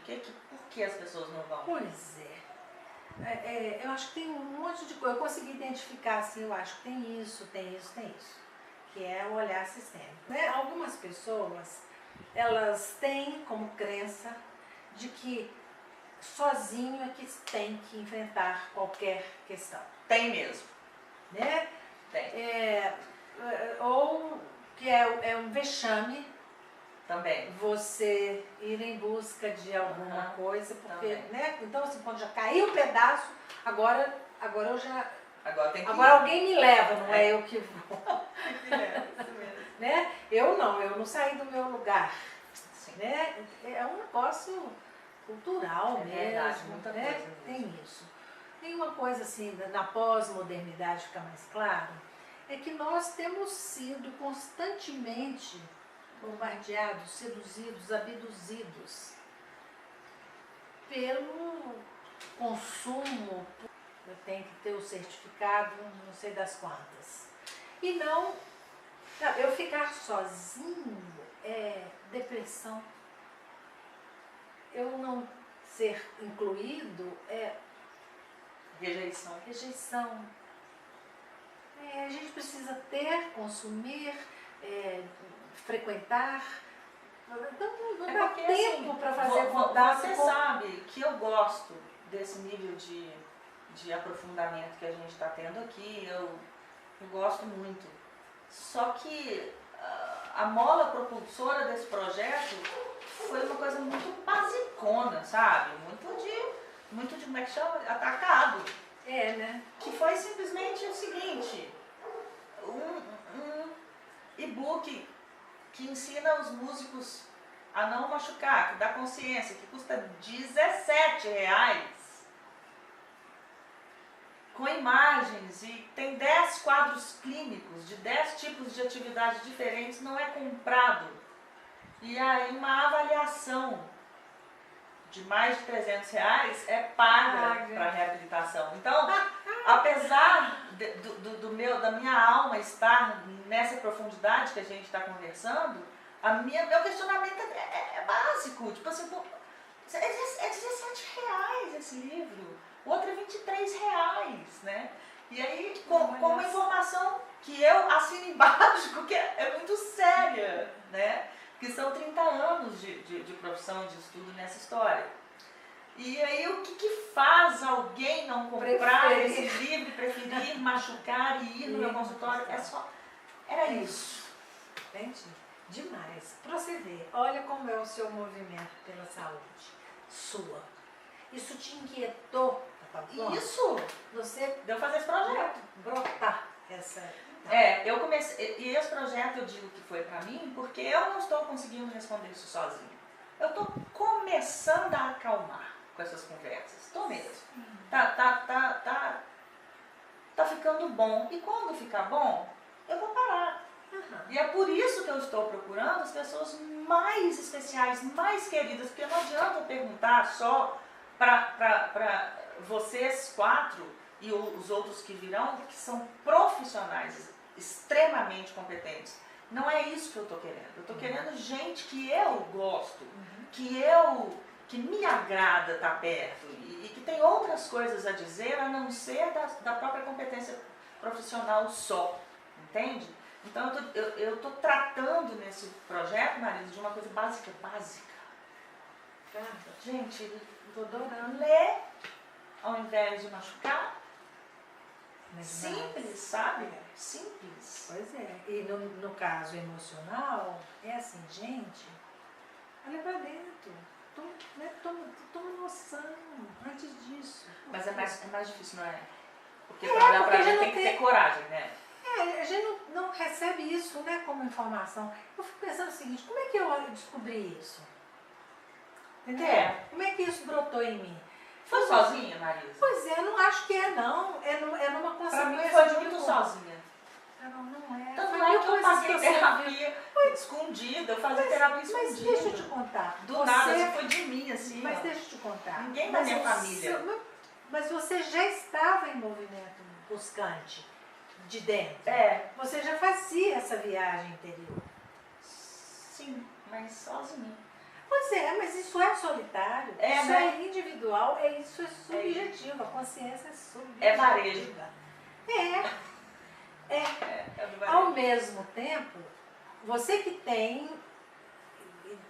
S1: por que as pessoas não vão.
S2: Pois é. Eu acho que tem um monte de coisa. Eu consegui identificar assim, eu acho que tem isso, que é o olhar sistêmico. Né? Algumas pessoas, elas têm como crença de que sozinho é que tem que enfrentar qualquer questão.
S1: Tem mesmo.
S2: Né?
S1: Tem.
S2: Ou que é um vexame
S1: também
S2: você ir em busca de alguma coisa, porque,
S1: também.
S2: né? Então, assim, quando já caiu um pedaço, agora eu já...
S1: Agora
S2: alguém me leva, não é eu que vou.
S1: Isso mesmo.
S2: Né? Eu não saí do meu lugar.
S1: Sim.
S2: Né? É um negócio cultural mesmo.
S1: Verdade, muita
S2: né?
S1: coisa mesmo.
S2: Tem isso. Tem uma coisa assim, na pós-modernidade fica mais claro, é que nós temos sido constantemente bombardeados, seduzidos, abduzidos pelo consumo. Eu tenho que ter o certificado, não sei das quantas. E não, eu ficar sozinho é depressão. Eu não ser incluído é rejeição. A gente precisa ter, consumir, frequentar. Então não dá tempo para fazer contato.
S1: Você sabe que eu gosto desse nível de aprofundamento que a gente está tendo aqui, eu gosto muito. Só que a mola propulsora desse projeto foi uma coisa muito basicona, sabe? Muito de como é que chama? Atacado.
S2: Né?
S1: Que foi simplesmente o seguinte, um e-book que ensina os músicos a não machucar, que dá consciência, que custa R$17. com imagens e tem 10 quadros clínicos de 10 tipos de atividades diferentes, não é comprado. E aí uma avaliação de mais de R$300 é paga para reabilitação. Então, apesar da minha alma estar nessa profundidade que a gente está conversando, meu questionamento é básico. Tipo assim, pô, é R$17 esse livro, o outro é R$23, né? E aí, com uma informação que eu assino embaixo, que é muito séria, né? Que são 30 anos de profissão, de estudo nessa história. E aí, o que faz alguém não comprar esse livro, preferir machucar e ir no meu consultório? Era isso.
S2: Gente, demais. Para você ver, olha como é o seu movimento pela saúde, sua. Isso te inquietou, tá bom?
S1: Isso!
S2: Você
S1: Deu fazer esse projeto.
S2: brotar essa...
S1: Eu comecei, e esse projeto eu digo que foi pra mim, porque eu não estou conseguindo responder isso sozinho. Eu estou começando a acalmar com essas conversas, estou mesmo. Tá ficando bom, e quando ficar bom, eu vou parar. E é por isso que eu estou procurando as pessoas mais especiais, mais queridas, porque não adianta eu perguntar só para vocês 4 e os outros que virão, que são profissionais extremamente competentes. Não é isso que eu estou querendo. Eu estou querendo gente que eu gosto, que me agrada estar perto e que tem outras coisas a dizer a não ser da própria competência profissional só, entende? Então eu estou tratando nesse projeto, Marisa, de uma coisa básica. Gente,
S2: Estou adorando.
S1: ler ao invés de machucar.
S2: Mas
S1: Simples, sabe? Simples.
S2: Pois é. E no caso emocional, é assim, gente, olha pra dentro. Toma noção antes disso.
S1: Mas é mais difícil, não é? Porque pra olhar pra gente tem que ter coragem, né?
S2: A gente não recebe isso, né, como informação. Eu fico pensando o seguinte, como é que eu descobri isso? Entendeu? Como é que isso brotou em mim?
S1: Foi sozinha, Marisa?
S2: Pois é, eu não acho que é não. É numa
S1: Pra
S2: consequência.
S1: mim foi
S2: de
S1: muito
S2: um-
S1: sozinha.
S2: Não é.
S1: Tanto
S2: Foi
S1: é que eu
S2: coisas
S1: paguei
S2: você
S1: terapia escondida, eu fazia terapia
S2: Mas
S1: escondida.
S2: deixa eu te contar.
S1: Do nada, assim, foi de mim, assim.
S2: Mas
S1: ó.
S2: deixa eu te contar.
S1: Ninguém da minha família.
S2: Mas você já estava em movimento buscante de dentro. Você já fazia essa viagem interior.
S1: Sim, mas sozinha.
S2: Pois é, mas isso é solitário. Isso
S1: né?
S2: é individual, isso é subjetivo. A consciência é subjetiva.
S1: É varejo.
S2: É
S1: do varejo.
S2: Ao mesmo tempo, você que tem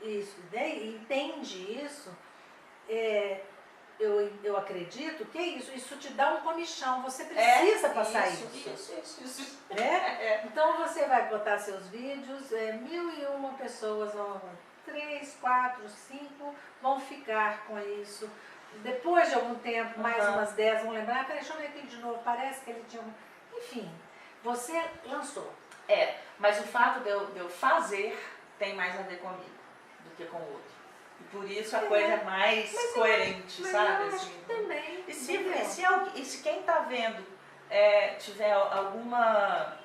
S2: isso, né, entende isso, eu acredito que é isso. Isso te dá um comichão. Você precisa passar isso.
S1: Isso.
S2: Né? Então você vai botar seus vídeos, 1001 pessoas, 3, 4, 5 vão ficar com isso. Depois de algum tempo, mais umas 10 vão lembrar, peraí, deixa eu ver aqui de novo, parece que ele tinha... Enfim, você lançou.
S1: Mas o fato de eu fazer tem mais a ver comigo do que com o outro. E por isso a coisa é mais coerente, sabe?
S2: Eu acho
S1: Assim.
S2: que também.
S1: E se quem está vendo tiver alguma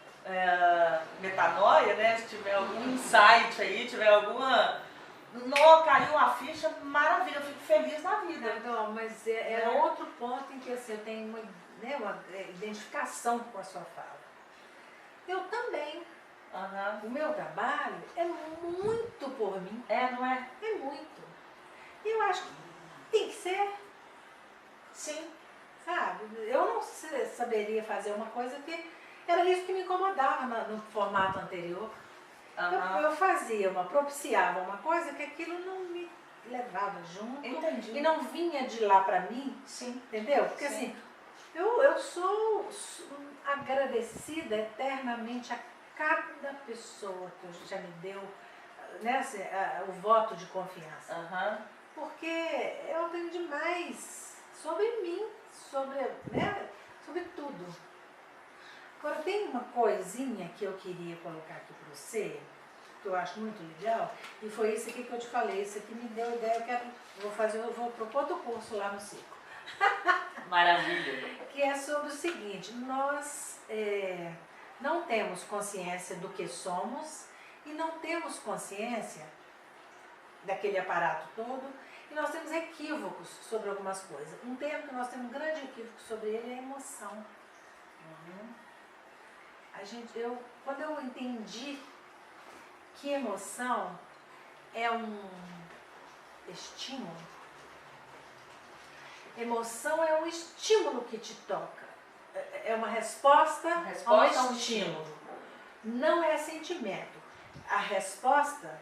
S1: metanoia, né? Se tiver algum insight aí, tiver alguma... caiu a ficha, maravilha, eu fico feliz na vida.
S2: Não, mas é outro ponto em que assim, eu tenho uma identificação com a sua fala. Eu também. O meu trabalho é muito por mim.
S1: Não é?
S2: É muito. E eu acho que tem que ser.
S1: Sim.
S2: Sabe? Eu não saberia fazer uma coisa que era isso que me incomodava no formato anterior. Eu propiciava uma coisa que aquilo não me levava junto.
S1: Entendi.
S2: E não vinha de lá pra mim.
S1: Sim.
S2: Entendeu? Porque
S1: Sim.
S2: assim, eu sou agradecida eternamente a cada pessoa que já me deu, né, assim, o voto de confiança. Porque eu tenho demais sobre mim, sobre tudo. Agora, tem uma coisinha que eu queria colocar aqui para você, que eu acho muito legal, e foi isso aqui que eu te falei. Isso aqui me deu ideia, eu vou propor outro curso lá no circo.
S1: Maravilha.
S2: que é sobre o seguinte: nós não temos consciência do que somos e não temos consciência daquele aparato todo, e nós temos equívocos sobre algumas coisas. Um termo que nós temos um grande equívoco sobre ele é a emoção. Quando eu entendi que emoção é um estímulo, emoção é um estímulo que te toca, é uma resposta a um estímulo, não é sentimento. A resposta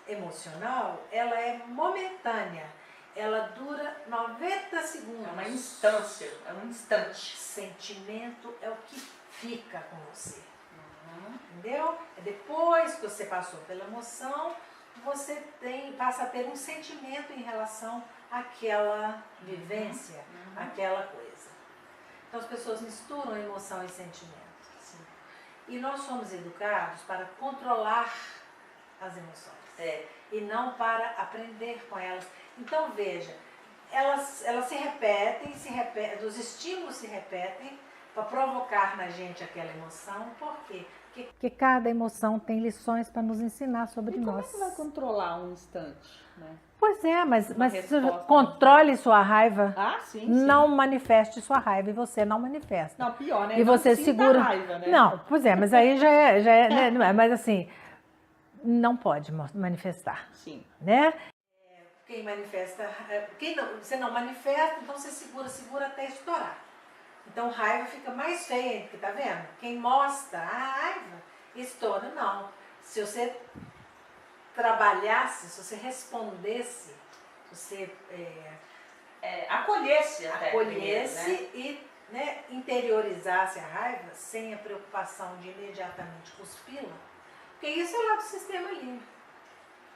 S2: emocional, ela é momentânea, ela dura 90 segundos.
S1: É uma instância, é um instante.
S2: Sentimento é o que fica com você. Entendeu? É depois que você passou pela emoção, você passa a ter um sentimento em relação àquela vivência, àquela coisa. Então as pessoas misturam emoção e sentimento. Sim. E nós somos educados para controlar as emoções. E não para aprender com elas. Então veja, elas se repetem, os estímulos se repetem para provocar na gente aquela emoção. Por quê?
S3: Porque cada emoção tem lições para nos ensinar sobre
S1: E como
S3: nós.
S1: é que vai controlar um instante, né?
S3: Pois é, mas
S1: resposta,
S3: controle sua raiva.
S1: Ah, sim,
S3: Não manifeste sua raiva e você não manifesta.
S1: Não, pior, né?
S3: E
S1: Não
S3: você
S1: sinta
S3: segura.
S1: raiva, né?
S3: Não, pois é, mas aí já é né, não é, mas assim, não pode manifestar,
S1: Sim.
S3: né?
S2: Quem manifesta, você não manifesta, então você segura até estourar. Então raiva fica mais feia, porque tá vendo? Quem mostra a raiva, estoura. Não. Se você trabalhasse, se você respondesse, se você
S1: Acolhesse até.
S2: acolhesse
S1: primeiro, né?
S2: e interiorizasse a raiva, sem a preocupação de imediatamente cuspi-la, porque isso é lá do sistema límbico.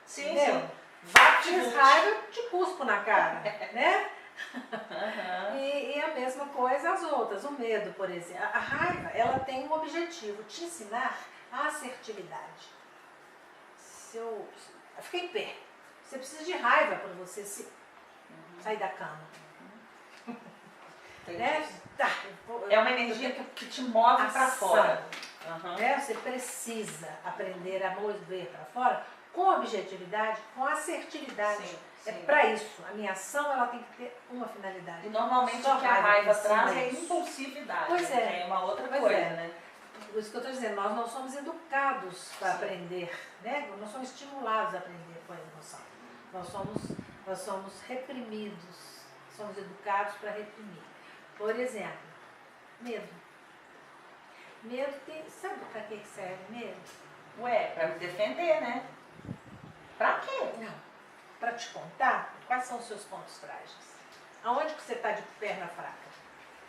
S1: Sim,
S2: Entendeu?
S1: sim. Bate
S2: Fiz raiva, eu te cuspo na cara, né?
S1: Uhum.
S2: E a mesma coisa as outras. O medo, por exemplo. A raiva, ela tem um objetivo, te ensinar a assertividade. Fica em pé. Você precisa de raiva para você sair da cama. Né? Tá,
S1: É uma energia que te move para
S2: ação,
S1: fora. Uhum.
S2: né? Você precisa aprender a mover para fora com objetividade, com assertividade.
S1: Sim,
S2: É
S1: sim.
S2: para isso. A minha ação ela tem que ter uma finalidade.
S1: E normalmente
S2: Só
S1: o que a raiva
S2: ensina
S1: traz é
S2: isso.
S1: impulsividade.
S2: Pois
S1: né?
S2: é.
S1: É uma outra
S2: Pois
S1: coisa,
S2: é.
S1: né?
S2: Por isso que eu estou dizendo, nós não somos educados para
S1: Sim.
S2: aprender, né? Nós somos estimulados a aprender com a emoção. Nós somos reprimidos, somos educados para reprimir. Por exemplo, medo. Medo tem. Sabe para que serve medo?
S1: Ué, pra me defender, né? Pra quê?
S2: Não. Para te contar quais são os seus pontos frágeis. Aonde que você está de perna fraca?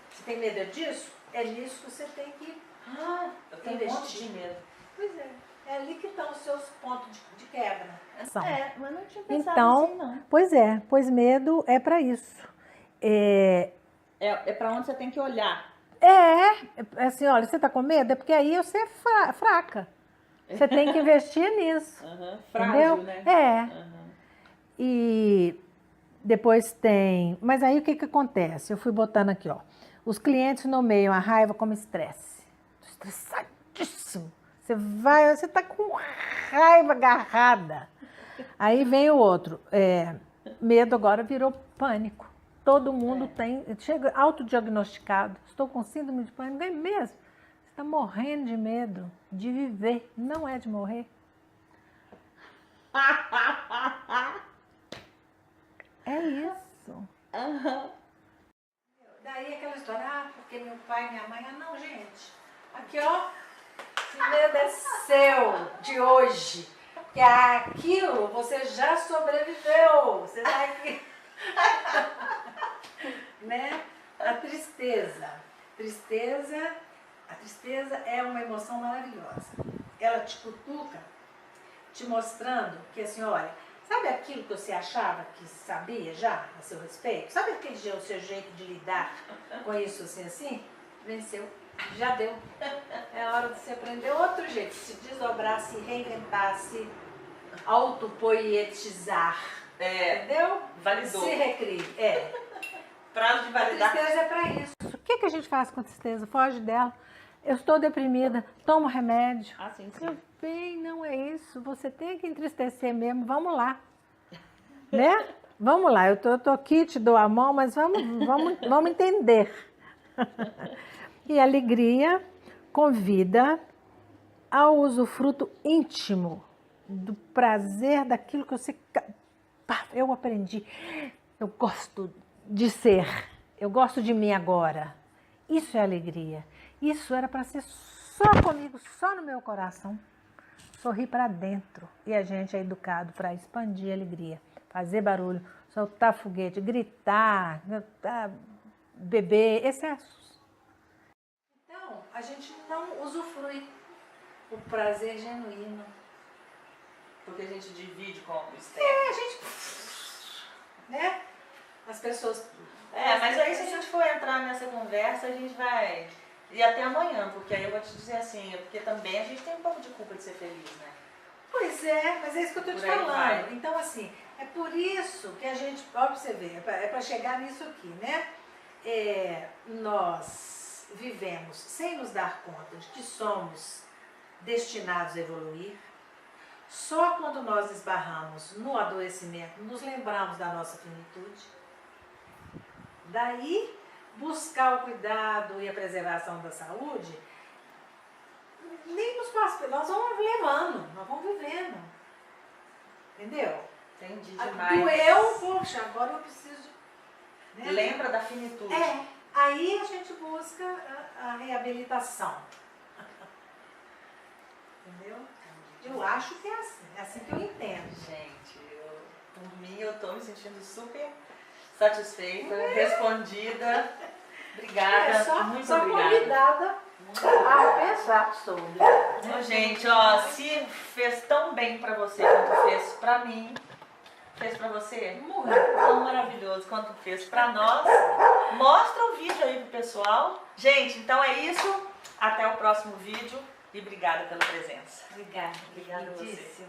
S2: Você tem medo disso? É nisso que você tem que
S1: Ah, eu tenho um monte de medo.
S2: Pois é. É ali que estão os seus pontos de quebra.
S1: Mas não tinha pensado
S3: Então,
S1: assim, não.
S3: pois medo é para isso.
S1: É pra onde você tem que olhar.
S3: Assim, olha, você tá com medo? É porque aí você é fraca. Você tem que investir nisso.
S1: Uhum.
S3: Entendeu?
S1: Frágil, né? Uhum.
S3: E depois tem... Mas aí o que acontece? Eu fui botando aqui, ó. Os clientes nomeiam a raiva como estresse. Tô estressadíssimo. Você tá com raiva agarrada. Aí vem o outro. Medo agora virou pânico. Todo mundo chega autodiagnosticado. Estou com síndrome de pânico. É mesmo. Você está morrendo de medo de viver. Não é de morrer. É isso.
S2: Daí aquela história, porque meu pai e minha mãe, não, gente. Aqui, ó, esse medo é seu, de hoje. Porque aquilo você já sobreviveu. Você tá aqui. Né? A tristeza. A tristeza é uma emoção maravilhosa. Ela te cutuca, te mostrando que assim, olha, sabe aquilo que você achava que sabia já a seu respeito? Sabe aquele o seu jeito de lidar com isso assim? Venceu. Já deu. É hora de você aprender outro jeito, se desdobrar, se reinventar, se autopoietizar. Entendeu?
S1: Validou.
S2: Se recrie.
S1: Prazo de
S2: A
S1: validade.
S2: tristeza é para isso.
S3: O que, que a gente faz com a tristeza? Foge dela. Eu estou deprimida, tomo remédio.
S1: Assim, sim.
S3: Meu bem, não é isso. Você tem que entristecer mesmo. Vamos lá. Né? Vamos lá. Eu tô aqui, te dou a mão, mas vamos entender. E a alegria convida ao usufruto íntimo do prazer daquilo que você... Pá, eu aprendi. Eu gosto de ser. Eu gosto de mim agora. Isso é alegria. Isso era para ser só comigo, só no meu coração. Sorrir para dentro. E a gente é educado para expandir a alegria, fazer barulho, soltar foguete, gritar, beber, excessos.
S2: Então, a gente não usufrui o prazer genuíno.
S1: Porque a gente divide com o externo.
S2: A gente... né? As pessoas...
S1: Mas aí se a gente for entrar nessa conversa, a gente vai ir até amanhã, porque aí eu vou te dizer assim, porque também a gente tem um pouco de culpa de ser feliz, né?
S2: Pois é, mas é isso que eu estou te
S1: Por aí
S2: falando.
S1: vai.
S2: Então, assim, é por isso que a gente, ó, pra você ver, é para chegar nisso aqui, né? Nós vivemos sem nos dar conta de que somos destinados a evoluir. Só quando nós esbarramos no adoecimento, nos lembramos da nossa finitude. Daí, buscar o cuidado e a preservação da saúde, nem nos passa, nós vamos levando, nós vamos vivendo. Entendeu?
S1: Entendi demais.
S2: Doeu, poxa, agora eu preciso. Né?
S1: Lembra da finitude.
S2: Aí a gente busca a reabilitação. Entendeu? Eu acho que é assim que eu entendo.
S1: Gente, por mim eu tô me sentindo super satisfeita, respondida. Obrigada, muito
S2: só
S1: obrigada.
S2: convidada a pensar sobre.
S1: Gente, ó, se fez tão bem pra você quanto fez pra mim, fez pra você?
S2: Muito.
S1: Tão maravilhoso quanto fez pra nós. Mostra o vídeo aí pro pessoal. Gente, então é isso. Até o próximo vídeo e obrigada pela presença.
S2: Obrigada.
S1: Obrigada a você.
S2: Lindíssima.